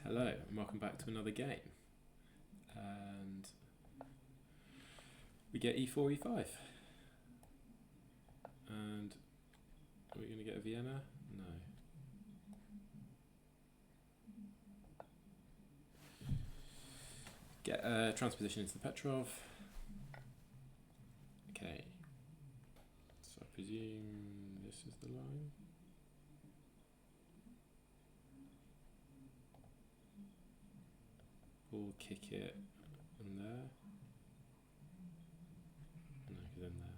Hello and welcome back to another game. And we get e4, e5. And are we going to get a Vienna? No. Get a transposition into the Petrov. Okay. So I presume this is the line. We'll kick it in there. No, because in there.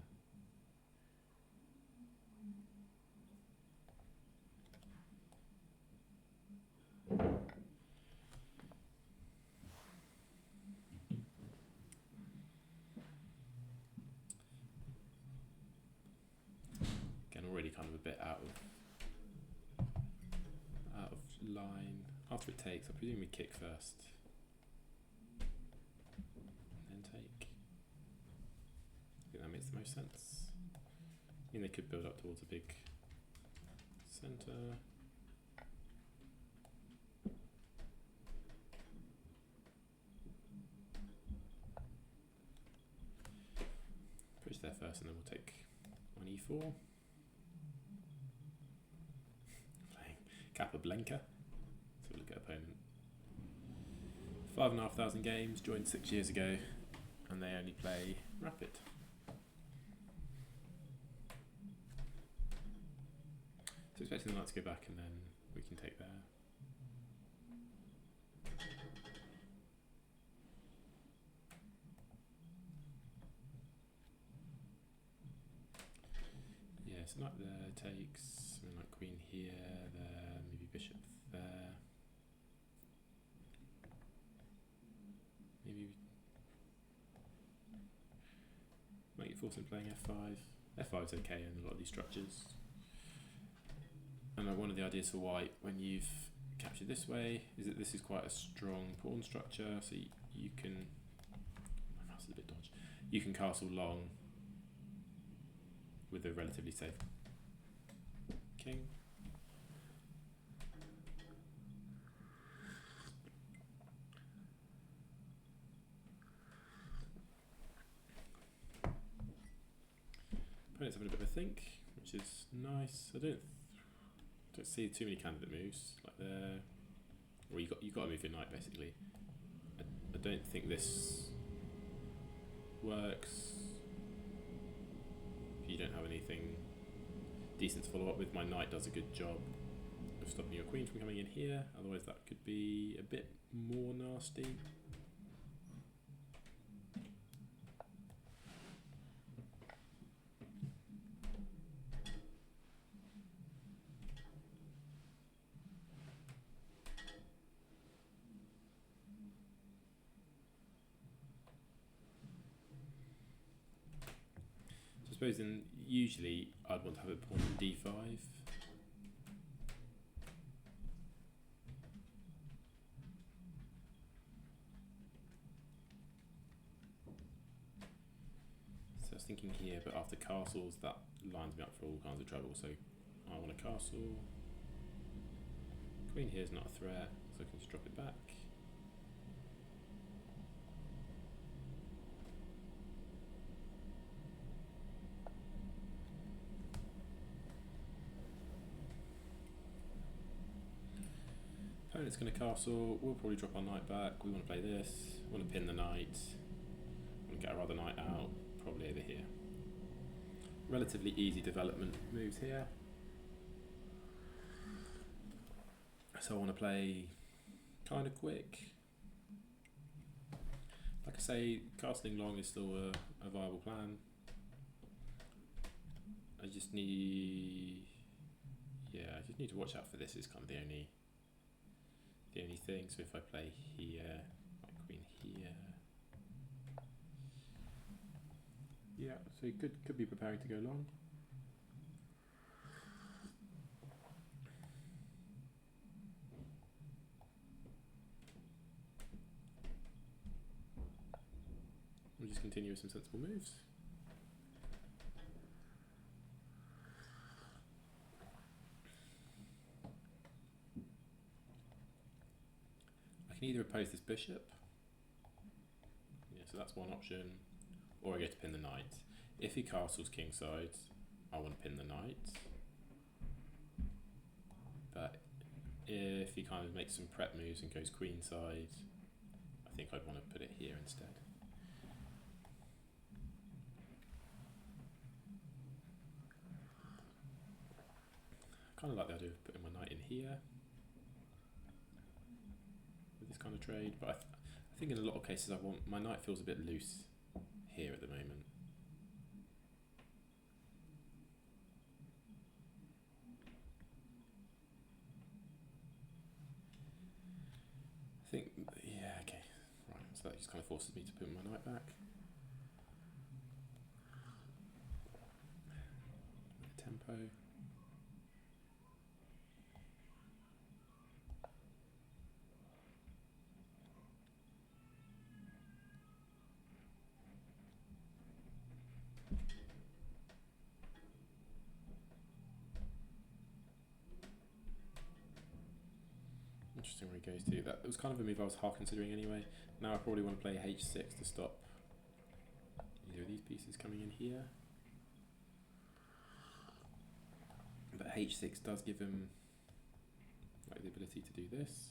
Again, already kind of a bit out of line. After it takes, I presume we kick first. And then take. I think that makes the most sense. I mean, they could build up towards a big centre. Push there first and then we'll take on e4. Playing Capablanca. So we'll look at opponent. 5,500 games, joined 6 years ago, and they only play rapid. So expecting the knight to go back and then we can take there. Yeah, so knight there takes, and like queen here, there, maybe bishop there. Maybe might get forced in playing f5. f5 is okay in a lot of these structures. And one of the ideas for white when you've captured this way is that this is quite a strong pawn structure, so you can, my mouse is a bit dodgy, you can castle long with a relatively safe king. Opponent's having a bit of a think, which is nice. I don't see too many candidate moves like there. Well, you got to move your knight basically. I don't think this works. If you don't have anything decent to follow up with, my knight does a good job of stopping your queen from coming in here. Otherwise, that could be a bit more nasty. I suppose usually I'd want to have a pawn on d5. So I was thinking here, but after castles that lines me up for all kinds of trouble, so I want a castle. Queen here is not a threat, so I can just drop it back. Opponent's going to castle, we'll probably drop our knight back, we want to play this, we want to pin the knight, we want to get our other knight out, probably over here. Relatively easy development moves here. So I want to play kind of quick. Like I say, castling long is still a viable plan. I just need to watch out for this is kind of the only thing. So if I play here, like queen here, yeah, so you could be preparing to go long. We'll just continue with some sensible moves. I can either oppose this bishop, yeah, so that's one option, or I get to pin the knight. If he castles kingside, I want to pin the knight, but if he kind of makes some prep moves and goes queenside, I think I'd want to put it here instead. I kind of like the idea of putting my knight in here with this kind of trade, but I think in a lot of cases I want my knight feels a bit loose here at the moment. I think, yeah, okay, right, so that just kind of forces me to put my knight back. Tempo. Interesting where he goes to. That was kind of a move I was half considering anyway. Now I probably want to play h6 to stop either of these pieces coming in here. But h6 does give him like the ability to do this.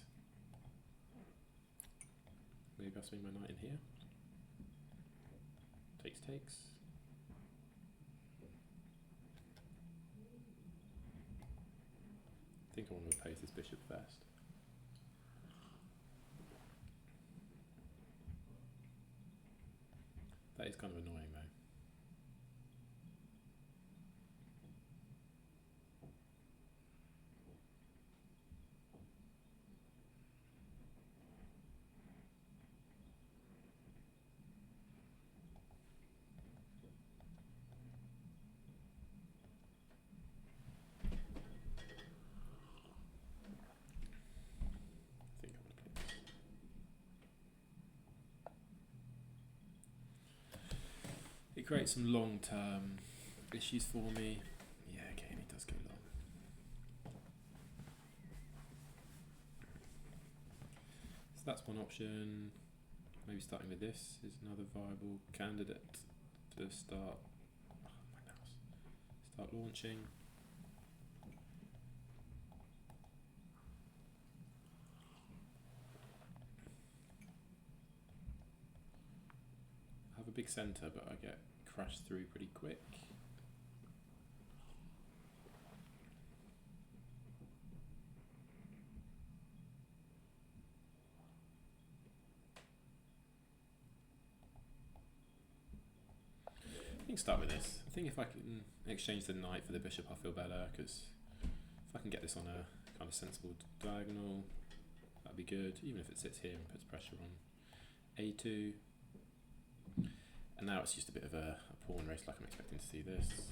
Maybe I'll swing my knight in here. Takes, takes. I think I want to oppose this bishop first. That is kind of annoying though. I think I'm going to play this. It creates some long-term issues for me. Yeah, okay, and it does go long. So that's one option. Maybe starting with this is another viable candidate to start. Oh, my mouse. Start launching. I have a big centre, but I get crashed through pretty quick. I think start with this. I think if I can exchange the knight for the bishop, I'll feel better, because if I can get this on a kind of sensible diagonal, that'd be good, even if it sits here and puts pressure on a2. And now it's just a bit of a pawn race, like I'm expecting to see this.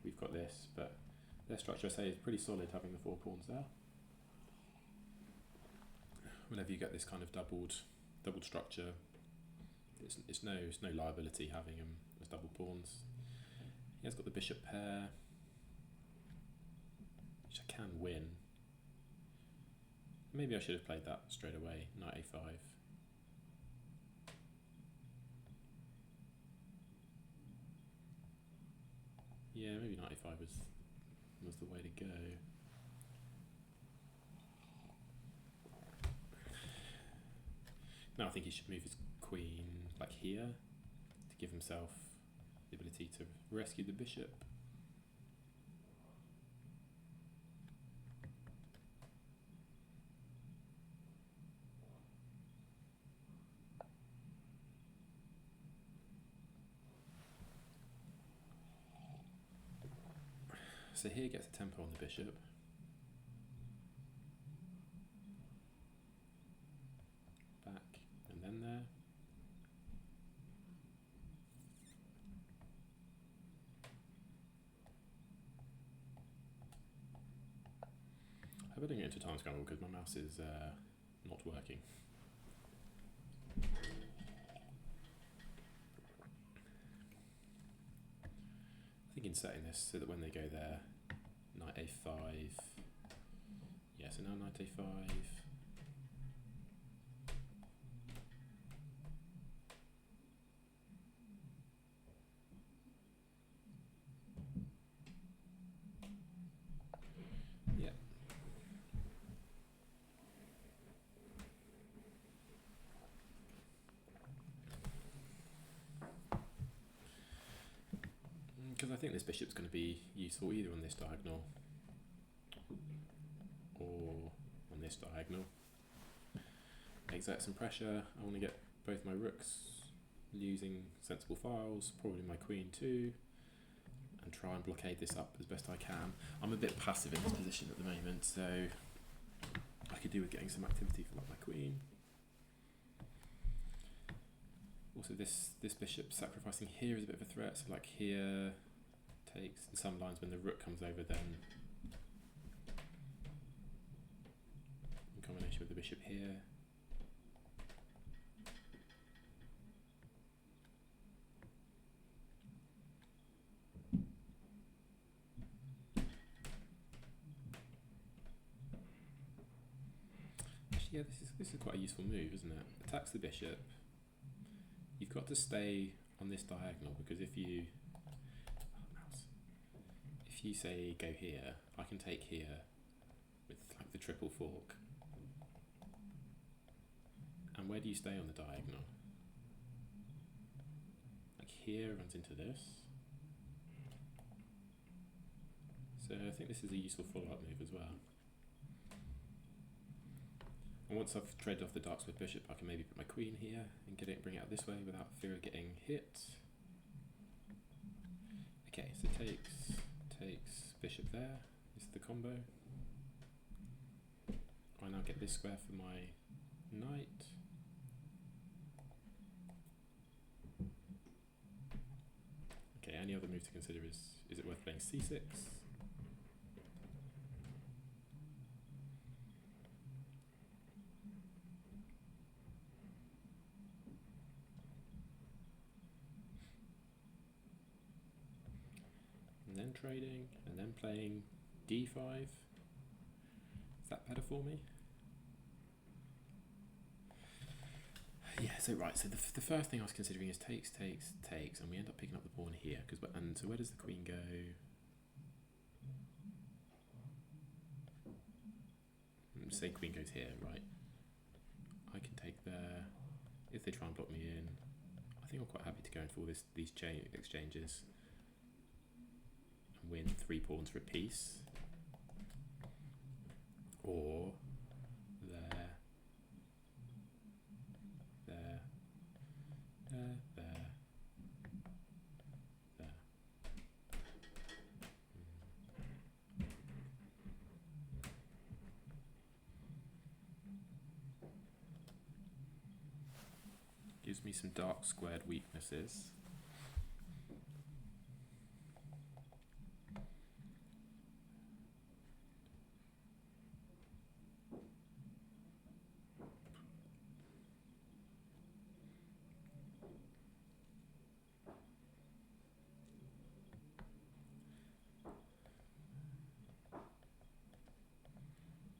We've got this, but their structure, I say, is pretty solid, having the 4 pawns there. Whenever you get this kind of doubled structure, it's no liability having them as double pawns. He has got the bishop pair, which I can win. Maybe I should have played that straight away, knight a5. Yeah, maybe knight a5 was the way to go. Now I think he should move his queen like here to give himself the ability to rescue the bishop. So here gets a tempo on the bishop. Back and then there. I hope I don't get into time scramble because my mouse is not working. I think in setting this so that when they go there, knight a5. Yeah, so now knight a5. Because I think this bishop's going to be useful either on this diagonal or on this diagonal. Exert some pressure. I want to get both my rooks using sensible files, probably my queen too, and try and blockade this up as best I can. I'm a bit passive in this position at the moment, so I could do with getting some activity for like my queen. Also this bishop sacrificing here is a bit of a threat, so like here takes, in some lines when the rook comes over, then in combination with the bishop here. Actually, yeah, this is quite a useful move, isn't it? Attacks the bishop. You've got to stay on this diagonal, because if you say go here, I can take here with like the triple fork. And where do you stay on the diagonal? Like here runs into this. So I think this is a useful follow-up move as well. And once I've traded off the dark square bishop, I can maybe put my queen here and bring it out this way without fear of getting hit. Okay, so takes bishop there. This is the combo. I now get this square for my knight. Okay, any other move to consider is it worth playing c6? And then trading, and then playing d5. Is that better for me? Yeah, so right, so the first thing I was considering is takes, and we end up picking up the pawn here. And so where does the queen go? Say queen goes here, right? I can take there. If they try and block me in, I think I'm quite happy to go in for these chain exchanges and win 3 pawns for a piece. Or there. Gives me some dark squared weaknesses.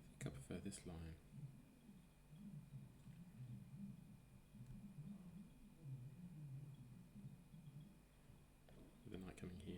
I think I prefer this line. With the knight coming here.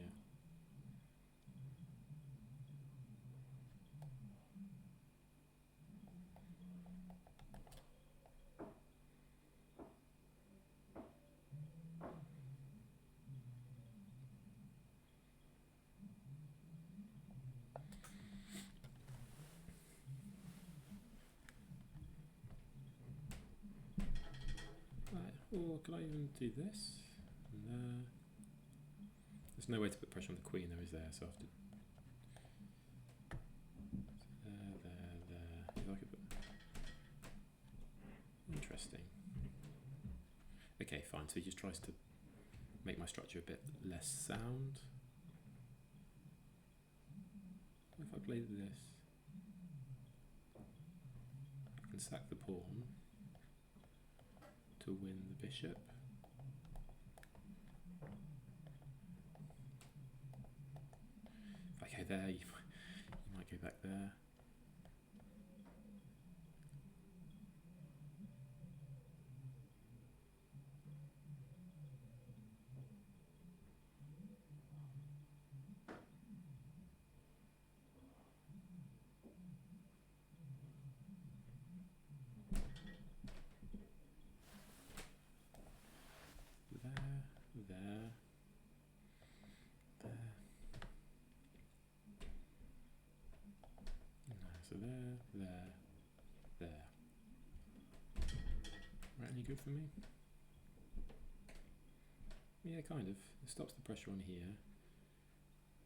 Right, or can I even do this? No. There's no way to put pressure on the queen though, is there? So I have to... there. If I could put... Interesting. Okay, fine. So he just tries to make my structure a bit less sound. If I play this, I can sack the pawn to win the bishop. If I go there, you might go back there. There. good for me. Yeah, kind of. It stops the pressure on here.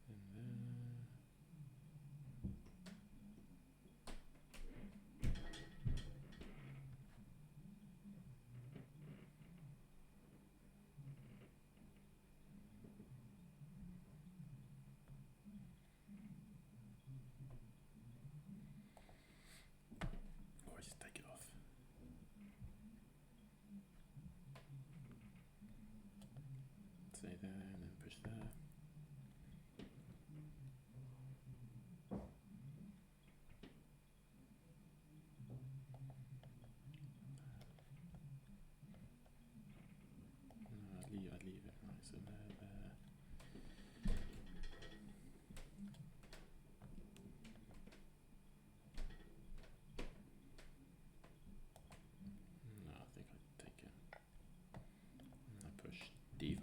And or I just take it off. Say there and then push there. No, I'd leave it. Right, so there. No, I think I'd take it. And I push d5.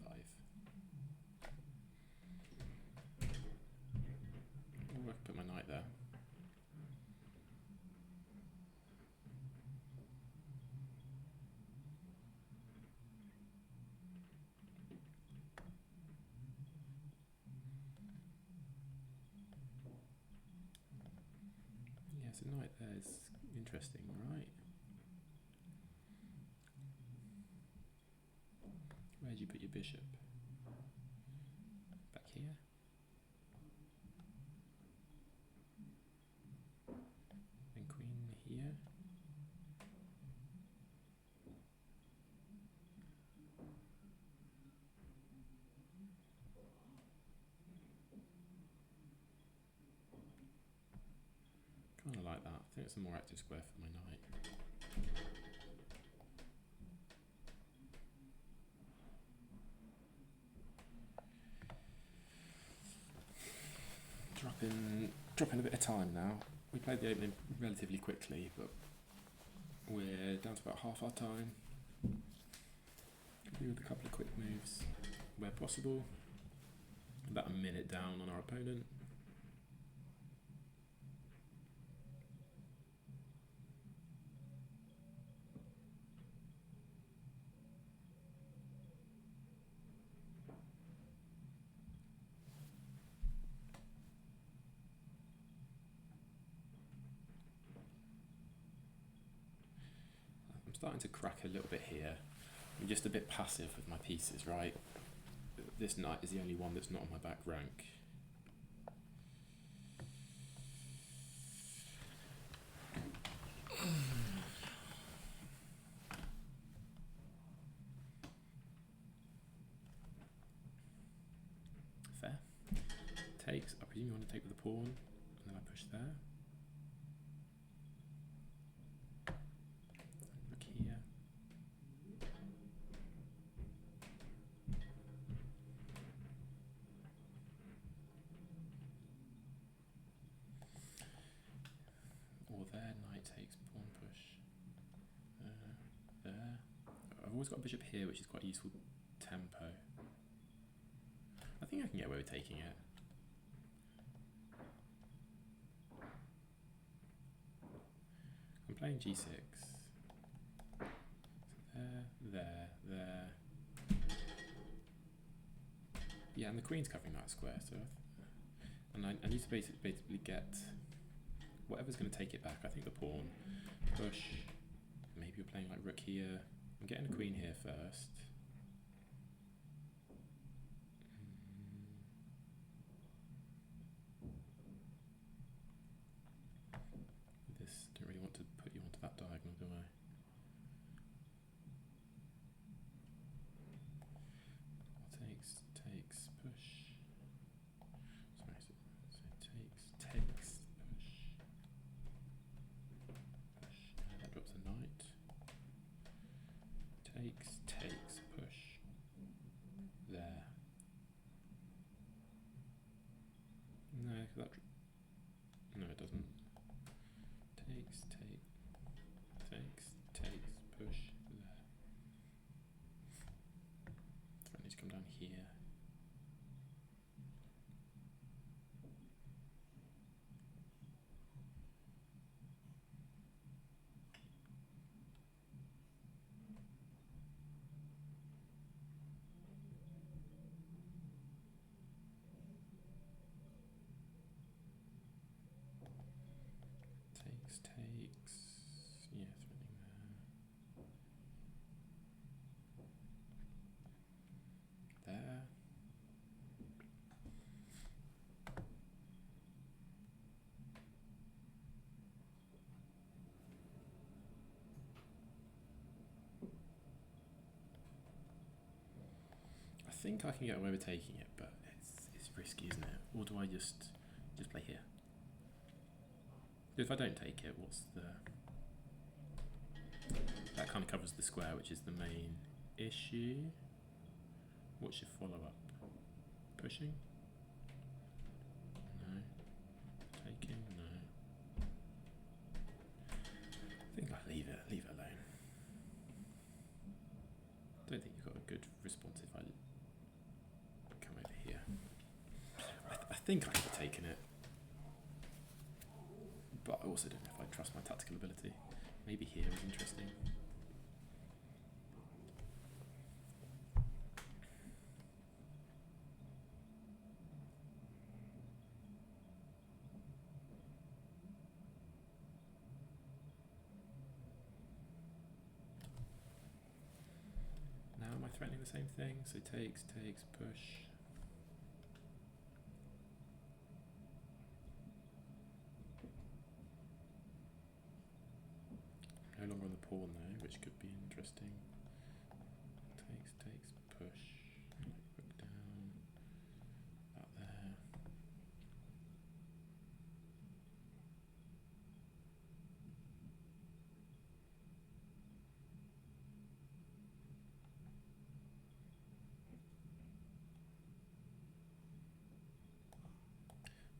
Or I could put my knight there. Yeah, so knight there is interesting, right? Where do you put your bishop? Back here? And queen here? Kind of like that. I think it's a more active square for my knight. Dropping a bit of time now. We played the opening relatively quickly, but we're down to about half our time. Do with a couple of quick moves where possible. About a minute down on our opponent. I'm starting to crack a little bit here. I'm just a bit passive with my pieces, right? This knight is the only one that's not on my back rank. Fair. Takes, I presume you want to take with the pawn, and then I push there. Rook here. Or there, knight takes, pawn push. There. I've always got a bishop here, which is quite useful tempo. I think I can get away with taking it. I'm playing g6. So there. Yeah, and the queen's covering that square, so and I need to basically get whatever's going to take it back. I think the pawn, push, maybe you're playing like rook here. I'm getting a queen here first. This, don't really want to put you onto that diagonal, do I? Takes, push. Sorry, so takes, push. That drops a knight. Takes, push. There. No, no, it doesn't. Takes, push. There. I need to come down here. think I can get away with taking it, but it's risky, isn't it? Or do I just play here? If I don't take it, what's the... That kind of covers the square, which is the main issue. What's your follow-up? Pushing? No. Taking? No. I think I'll leave it alone. Don't think you've got a good response if I come over here. I think I could have taken it, but I also don't know if I trust my tactical ability. Maybe here is interesting. Now am I threatening the same thing? So takes, push. No longer on the pawn though, which could be interesting. Takes, push. Rook down. That there.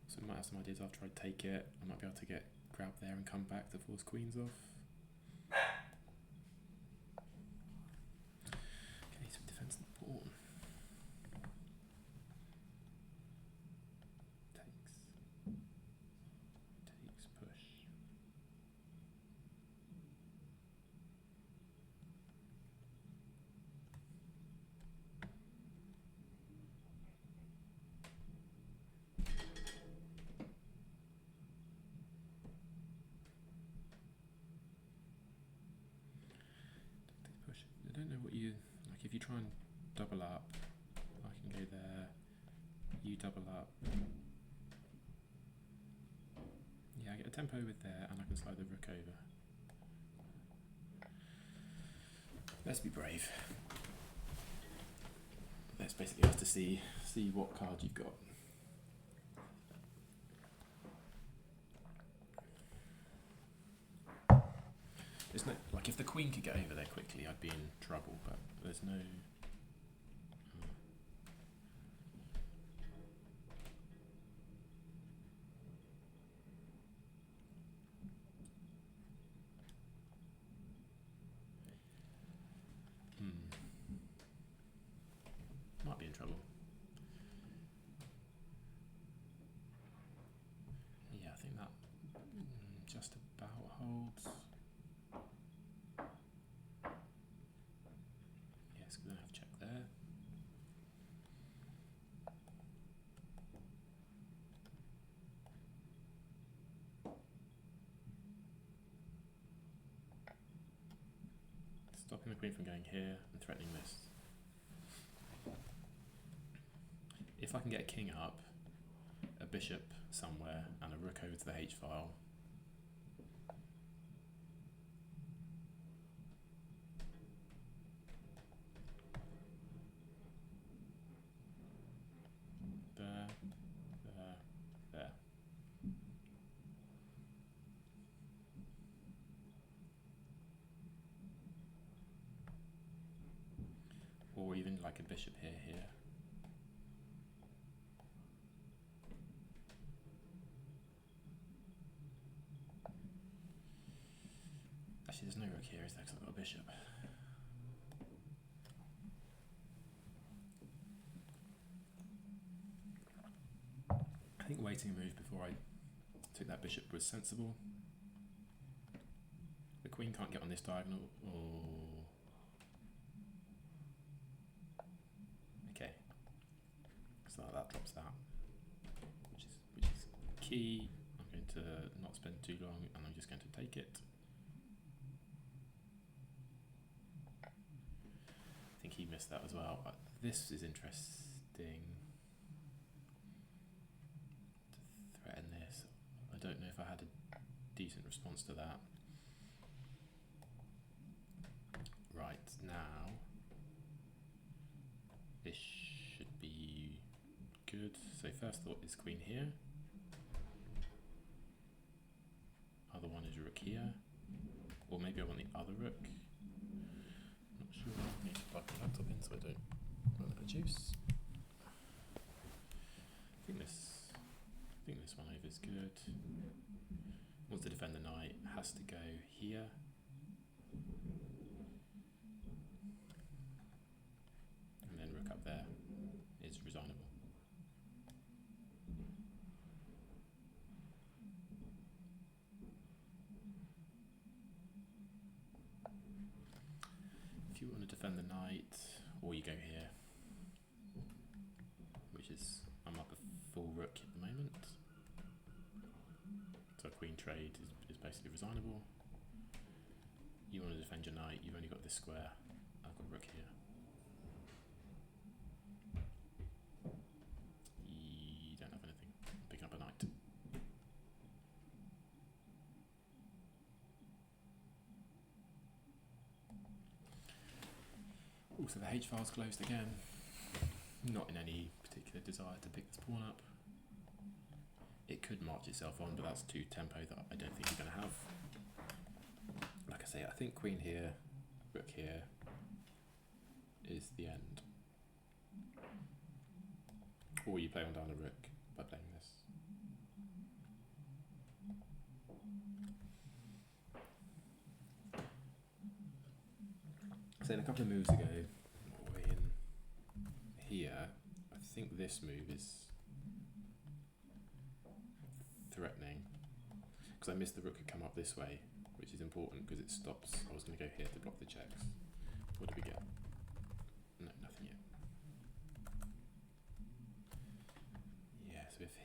So I might have some ideas after I take it. I might be able to get grab there and come back to force queens off. Okay, so defense the pawn. Takes, push. Push. I don't know what you like. If you try and double up, I can go there. You double up. Yeah, I get a tempo with there, and I can slide the rook over. Let's be brave. Let's basically have to see what card you've got. There's no, like, if the queen could get over there quickly, I'd be in trouble, but there's no... Might be in trouble. Yeah, I think that just about holds. Yes, we're going to have to check there. Stopping the queen from going here and threatening this. If I can get a king up, a bishop somewhere, and a rook over to the h-file, there. Or even like a bishop here. Actually, there's no rook here, is there? Because I've got a bishop. I think waiting a move before I took that bishop was sensible. The queen can't get on this diagonal. Oh. Okay. So that drops that, which is key. I'm going to not spend too long, and I'm just going to take it. I think he missed that as well. This is interesting. To threaten this, I don't know if I had a decent response to that. Right, now ish. So first thought is queen here. Other one is rook here. Or maybe I want the other rook. Not sure. I need to plug the laptop in so I don't run out of juice. I think this one over is good. Wants to defend the knight, has to go here. And then rook up there is resignable. If you want to defend the knight, or you go here, which is, I'm up a full rook at the moment. So a queen trade is basically resignable. You want to defend your knight, you've only got this square. I've got rook here. You don't have anything. Picking up a knight. Also, the H file's closed again. Not in any particular desire to pick this pawn up. It could march itself on, but that's too tempo that I don't think you're going to have. Like I say, I think queen here, rook here is the end. Or you play on down a rook by playing this. So a couple of moves ago, way in here, I think this move is threatening, because I missed the rook could come up this way, which is important because it stops. I was going to go here to block the checks. What did we get? No, nothing yet. Yeah, so if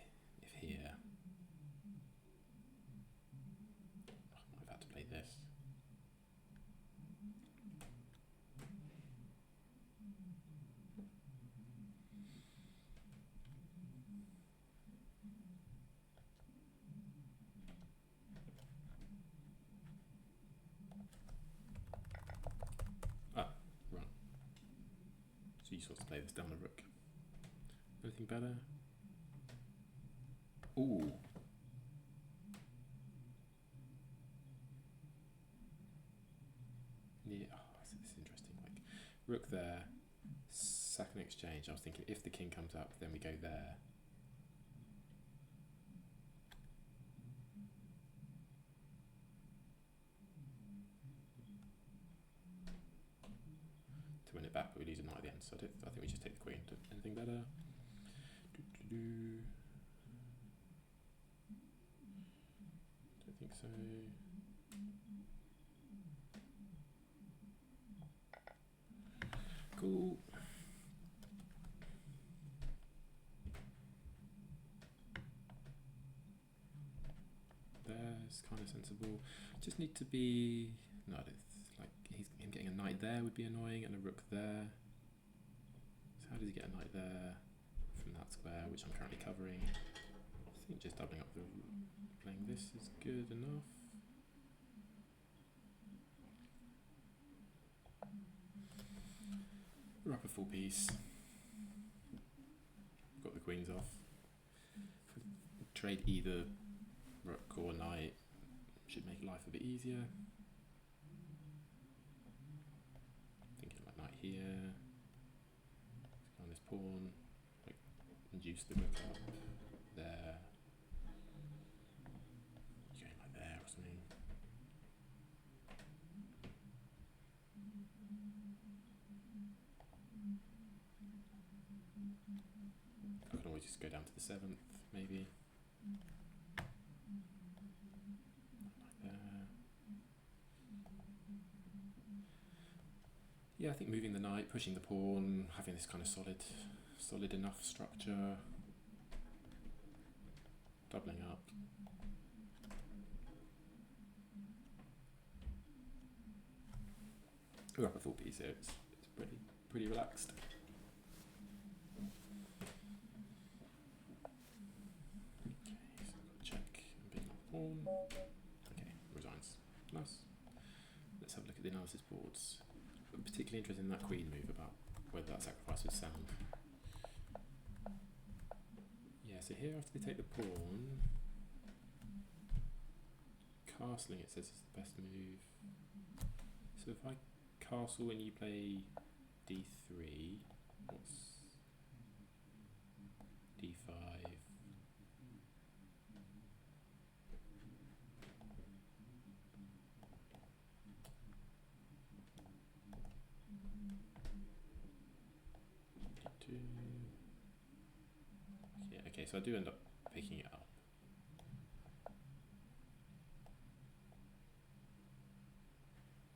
here, I've had to play this. So you sort of play this down the rook. Anything better? Ooh. Yeah, this is interesting. Like rook there, second exchange. I was thinking if the king comes up, then we go there. To win it back, but we lose a knight at the end. So I think we just take the queen. Anything better? Don't think so. Cool. There's kind of sensible. Just need to be no. Like him getting a knight there would be annoying, and a rook there. So how does he get a knight there from that square, which I'm currently covering? I think just doubling up the playing this is good enough. We're up a full piece. Got the queens off. Trade either rook or knight should make life a bit easier. Thinking like knight here. On this pawn, like induce the rook up there. Going like there or something. I can always just go down to the 7th, maybe. Like there. Yeah, I think moving the knight, pushing the pawn, having this kind of solid enough structure, doubling up. We're up a full piece here. It's pretty relaxed. Okay, so I've got check and being up the pawn. Okay, resigns. Nice. Let's have a look at the analysis boards. I'm particularly interested in that queen move about whether that sacrifice was sound. so here after they take the pawn, castling it says is the best move. So if I castle and you play d3, what's d5? D2. Yeah, okay, so I do end up picking it up.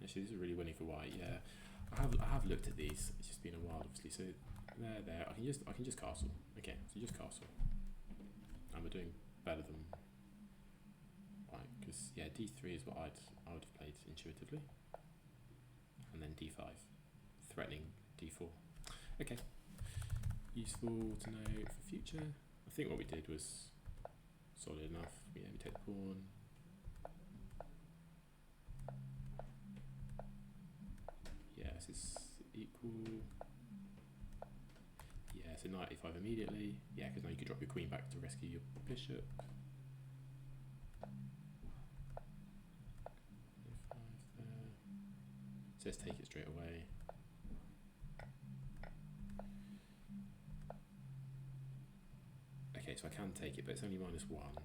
Actually, this is really winning for white. Yeah, I have looked at these. It's just been a while, obviously. So there. I can just castle. Okay, so just castle, and we're doing better than white because yeah, d3 is what I would have played intuitively, and then d5, threatening d4. Okay, useful to know for future. I think what we did was solid enough. Yeah, we take the pawn. Yeah, this is equal. Yeah, so knight a5 immediately. Yeah, because now you could drop your queen back to rescue your bishop. A5 there. So let's take it straight away. Okay, so I can take it, but it's only -1.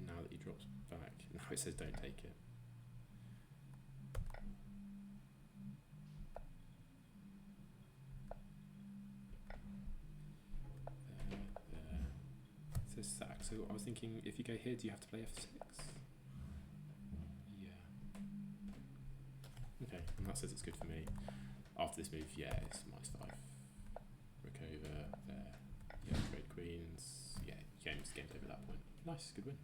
Now that he drops back, now it says don't take it. There. It says sack. So I was thinking, if you go here, do you have to play f6? Yeah. Okay, and that says it's good for me. After this move, yeah, it's -5. Rook over there. Yeah, trade queens. Yeah, game's over at that point. Nice, good win.